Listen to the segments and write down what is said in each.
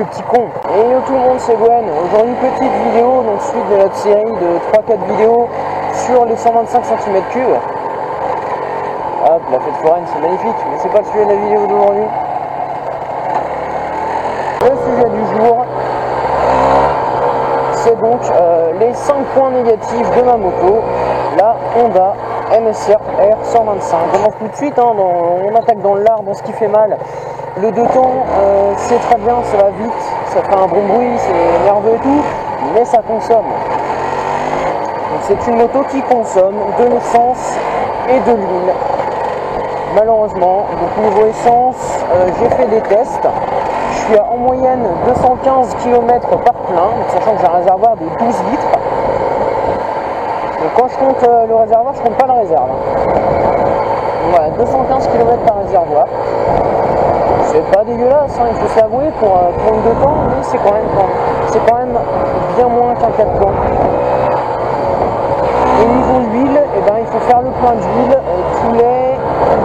petits cons. Et yo tout le monde, c'est Gwen. Aujourd'hui, petite vidéo, donc suite de notre série de 3-4 vidéos sur les 125 cm3. Hop, la fête foraine, c'est magnifique, mais c'est pas le sujet de la vidéo d'aujourd'hui. Le sujet du jour, c'est donc les 5 points négatifs de ma moto, la Honda NSR R125. On commence tout de suite, hein, on attaque dans l'art, dans ce qui fait mal. Le 2 temps, c'est très bien, ça va vite, ça fait un bon bruit, c'est nerveux et tout, mais ça consomme. C'est une moto qui consomme de l'essence et de l'huile. Malheureusement, donc niveau essence, j'ai fait des tests. Je suis à en moyenne 215 km par plein, sachant que j'ai un réservoir de 12 litres. Donc quand je compte le réservoir, je compte pas le réserve. Voilà, 215 km par réservoir. C'est pas dégueulasse, hein, il faut s'avouer pour une 2 temps, mais c'est quand même bien moins qu'un 4 temps. Et niveau huile, eh ben, il faut faire le plein d'huile tous les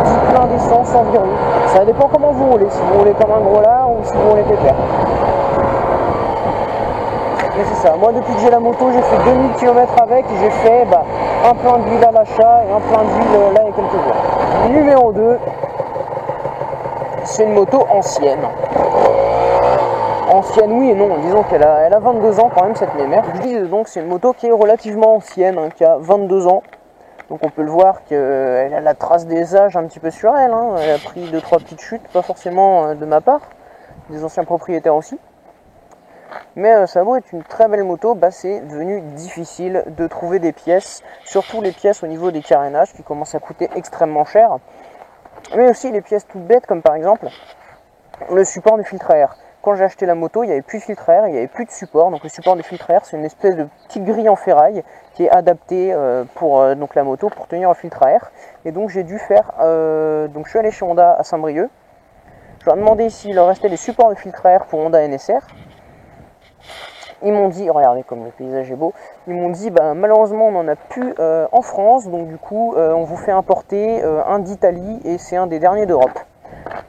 10 pleins d'essence environ. Ça dépend comment vous roulez, si vous roulez comme un gros lard ou si vous roulez pépère. Mais c'est ça, moi depuis que j'ai la moto, j'ai fait 2000 km avec et j'ai fait un plein d'huile à l'achat et un plein d'huile là il y a quelques jours. Numéro 2, c'est une moto ancienne. Ancienne oui et non, disons qu'elle a 22 ans quand même cette mémère. Je dis donc c'est une moto qui est relativement ancienne, hein, qui a 22 ans. Donc on peut le voir qu'elle a la trace des âges un petit peu sur elle, hein. Elle a pris 2-3 petites chutes, pas forcément de ma part, des anciens propriétaires aussi. Mais ça vaut être une très belle moto, c'est devenu difficile de trouver des pièces, surtout les pièces au niveau des carénages qui commencent à coûter extrêmement cher. Mais aussi les pièces toutes bêtes comme par exemple le support du filtre à air. Quand j'ai acheté la moto, il n'y avait plus de filtre à air, il n'y avait plus de support. Donc le support du filtre à air, c'est une espèce de petite grille en ferraille qui est adaptée pour donc la moto pour tenir un filtre à air. Et donc j'ai dû faire, donc je suis allé chez Honda à Saint-Brieuc. Je leur ai demandé s'il leur restait des supports de filtre à air pour Honda NSR. Ils m'ont dit, regardez comme le paysage est beau, ils m'ont dit malheureusement on n'en a plus en France, donc du coup on vous fait importer un d'Italie et c'est un des derniers d'Europe.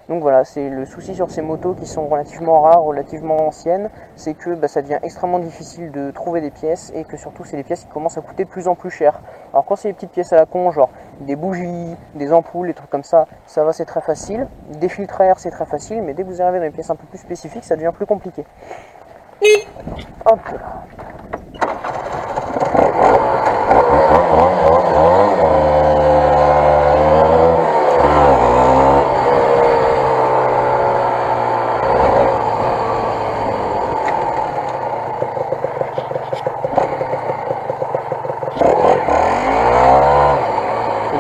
Donc voilà, c'est le souci sur ces motos qui sont relativement rares, relativement anciennes, c'est que ça devient extrêmement difficile de trouver des pièces et que surtout c'est des pièces qui commencent à coûter de plus en plus cher. Alors quand c'est des petites pièces à la con, genre des bougies, des ampoules, des trucs comme ça va c'est très facile. Des filtres à air c'est très facile, mais dès que vous arrivez dans des pièces un peu plus spécifiques, ça devient plus compliqué. Hop là.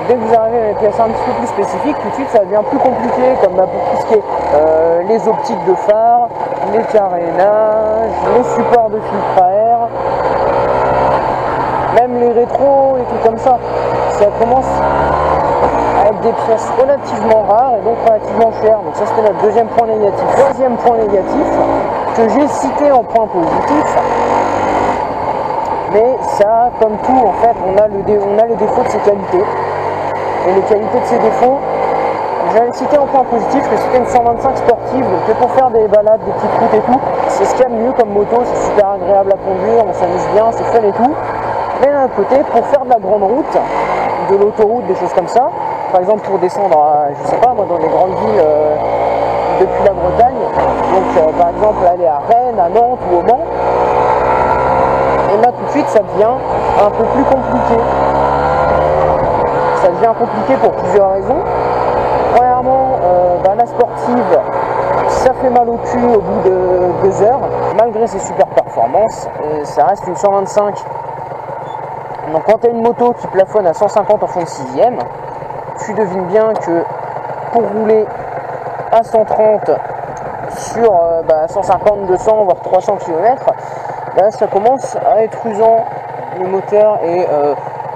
Dès que vous arrivez à des pièces un petit peu plus spécifiques, tout de suite ça devient plus compliqué, comme pour tout ce qui est les optiques de phare, les carénages, les supports de filtre à air, même les rétros, les trucs comme ça. Ça commence à être des pièces relativement rares et donc relativement chères. Donc ça c'était notre deuxième point négatif. Troisième point négatif, que j'ai cité en point positif, mais ça, comme tout en fait, on a les défauts de ses qualités. Et les qualités de ses défauts, j'avais cité en point positif que c'était une 125 sportive, donc pour faire des balades, des petites routes et tout, c'est ce qu'il y a de mieux comme moto, c'est super agréable à conduire, on s'amuse bien, c'est fun et tout. Mais d'un autre côté, pour faire de la grande route, de l'autoroute, des choses comme ça, par exemple pour descendre à, je sais pas moi, dans les grandes villes depuis la Bretagne, donc par exemple aller à Rennes, à Nantes ou au Mans, et là tout de suite ça devient un peu plus compliqué. Ça devient compliqué pour plusieurs raisons. Premièrement, la sportive, ça fait mal au cul au bout de 2 heures. Malgré ses super performances, ça reste une 125. Donc quand tu as une moto qui plafonne à 150 en fond de 6ème, tu devines bien que pour rouler à 130 sur 150, 200, voire 300 km, ça commence à être usant. Le moteur est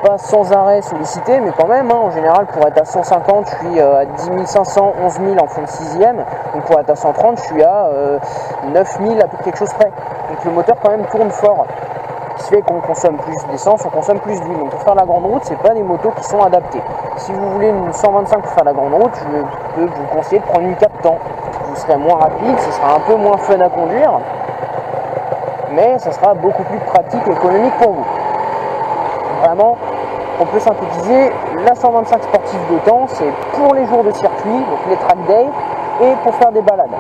pas sans arrêt sollicité, mais quand même, en général, pour être à 150, je suis à 10 500, 11 000 en fond de 6ème, donc pour être à 130, je suis à 9 000 à peu quelque chose près. Donc le moteur quand même tourne fort, ce qui fait qu'on consomme plus d'essence, on consomme plus d'huile. Donc pour faire la grande route, c'est pas des motos qui sont adaptées. Si vous voulez une 125 pour faire la grande route, je peux vous conseiller de prendre une 4 temps. serez moins rapide, ce sera un peu moins fun à conduire, mais ça sera beaucoup plus pratique et économique pour vous. Vraiment, on peut synthétiser, la 125 sportive de temps, c'est pour les jours de circuit, donc les track day, et pour faire des balades.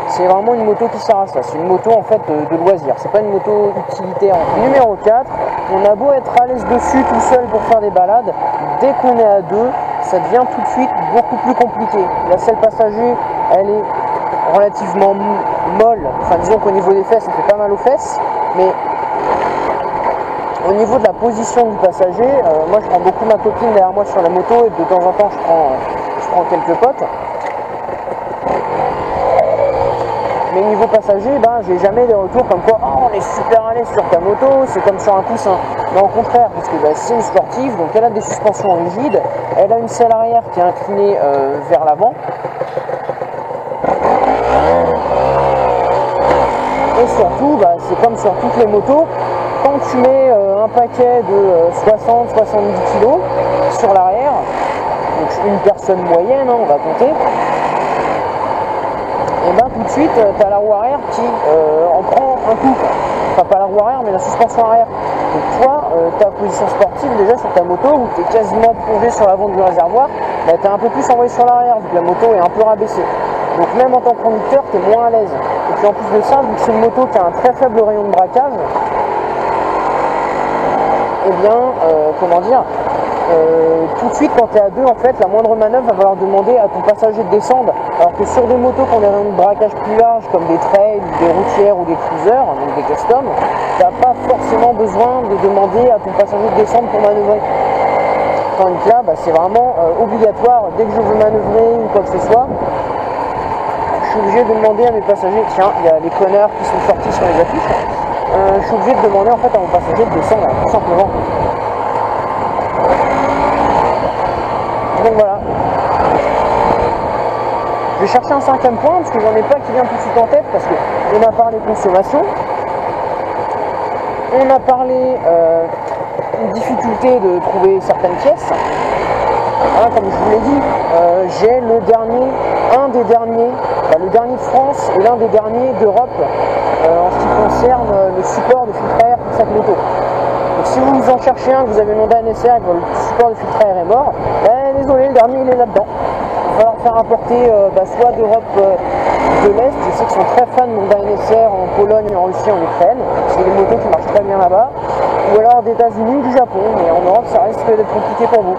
C'est vraiment une moto qui sert à ça, c'est une moto en fait de loisir, c'est pas une moto utilitaire. Numéro 4, on a beau être à l'aise dessus tout seul pour faire des balades, dès qu'on est à deux, ça devient tout de suite beaucoup plus compliqué. La selle passager, elle est relativement molle, enfin disons qu'au niveau des fesses, ça fait pas mal aux fesses, mais au niveau de la position du passager, moi je prends beaucoup ma copine derrière moi sur la moto et de temps en temps je prends quelques potes. Mais niveau passager, j'ai jamais des retours comme quoi oh, on est super à l'aise sur ta moto, c'est comme sur un coussin. Mais au contraire, parce que c'est une sportive, donc elle a des suspensions rigides, elle a une selle arrière qui est inclinée vers l'avant. Et surtout, c'est comme sur toutes les motos, quand tu mets un paquet de 60-70 kg sur l'arrière, donc une personne moyenne, on va compter, et tout de suite tu as la roue arrière qui en prend un coup. Enfin pas la roue arrière mais la suspension arrière. Donc toi, ta position sportive déjà sur ta moto où tu es quasiment plongé sur l'avant du réservoir, tu es un peu plus envoyé sur l'arrière vu que la moto est un peu rabaissée. Donc même en tant que conducteur, tu es moins à l'aise. Et puis en plus de ça, vu que c'est une moto qui a un très faible rayon de braquage, tout de suite quand tu es à deux, en fait, la moindre manœuvre va falloir demander à ton passager de descendre. Alors que sur des motos qui ont des rayons de braquage plus larges, comme des trails, des routières ou des cruisers, donc des customs, tu n'as pas forcément besoin de demander à ton passager de descendre pour manœuvrer. Tandis que là, c'est vraiment obligatoire. Dès que je veux manœuvrer ou quoi que ce soit, je suis obligé de demander à mes passagers, tiens, il y a les connards qui sont sortis sur les affiches, je suis obligé de demander en fait à mon passager de descendre, tout simplement. Donc voilà. Je vais chercher un cinquième point parce que j'en ai pas qui vient tout de suite en tête parce qu'on a parlé consommation, on a parlé difficulté de trouver certaines pièces. Voilà, comme je vous l'ai dit, j'ai le dernier de France et l'un des derniers d'Europe en ce qui concerne le support de filtre à air pour cette moto. Donc si vous en cherchez un, que vous avez une Honda NSR et que le support de filtre à air est mort, désolé, le dernier il est là-dedans. Il va falloir faire importer soit d'Europe de l'Est, je sais qu'ils sont très fans de Honda NSR en Pologne, en Russie, en Ukraine, c'est des motos qui marchent très bien là-bas, ou alors des États-Unis ou du Japon, mais en Europe ça risque d'être compliqué pour vous.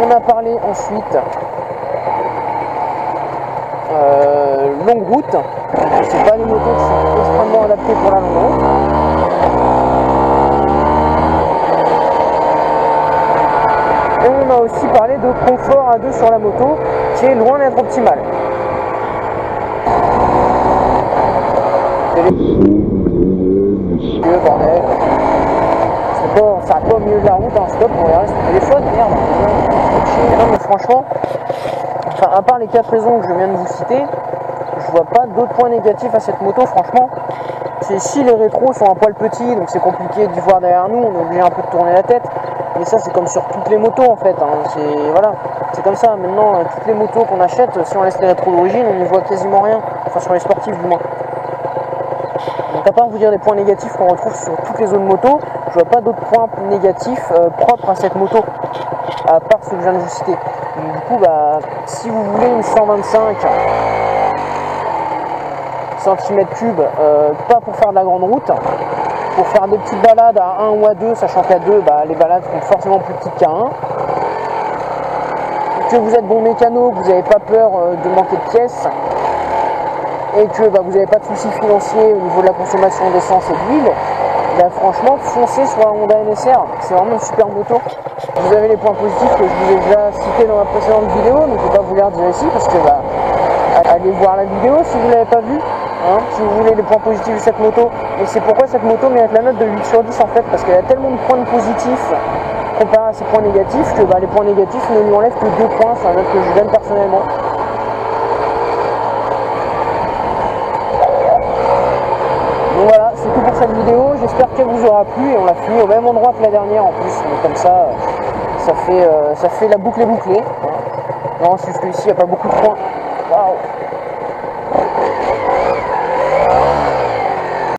On a parlé ensuite longue route, c'est pas des motos qui sont extrêmement adaptées pour la longue route. Et on a aussi parlé de confort à deux sur la moto qui est loin d'être optimal. Bordel. Ça va pas au milieu de la route en stop pour les restes du téléphone, merde. Non mais franchement, à part les 4 raisons que je viens de vous citer, je vois pas d'autres points négatifs à cette moto, franchement. Si les rétros sont un poil petits, donc c'est compliqué d'y voir derrière nous, on est obligé un peu de tourner la tête. Mais ça c'est comme sur toutes les motos en fait, c'est comme ça. Maintenant toutes les motos qu'on achète, si on laisse les rétros d'origine, on n'y voit quasiment rien, enfin sur les sportifs du moins. Donc à part vous dire les points négatifs qu'on retrouve sur toutes les autres motos, je vois pas d'autres points négatifs propres à cette moto, à part ceux que je viens de vous citer. Donc, du coup si vous voulez une 125 cm3, pas pour faire de la grande route, pour faire des petites balades à 1 ou à 2, sachant qu'à 2, les balades sont forcément plus petites qu'à 1. Que vous êtes bon mécano, que vous n'avez pas peur de manquer de pièces, et que vous n'avez pas de soucis financiers au niveau de la consommation d'essence et d'huile, franchement, foncez sur la Honda NSR, c'est vraiment une super moto. Vous avez les points positifs que je vous ai déjà cités dans la précédente vidéo, donc je ne vais pas vous les redire ici, parce que allez voir la vidéo si vous ne l'avez pas vue. Si vous voulez les points positifs de cette moto, et c'est pourquoi cette moto mérite la note de 8 sur 10 en fait, parce qu'elle a tellement de points positifs comparé à ses points négatifs que les points négatifs ne lui enlèvent que 2 points sur la note que je donne personnellement. Donc voilà, c'est tout pour cette vidéo, j'espère qu'elle vous aura plu et on l'a fini au même endroit que la dernière en plus, donc comme ça, ça fait la boucle est bouclée. Non, c'est juste qu'ici il n'y a pas beaucoup de points. Waouh.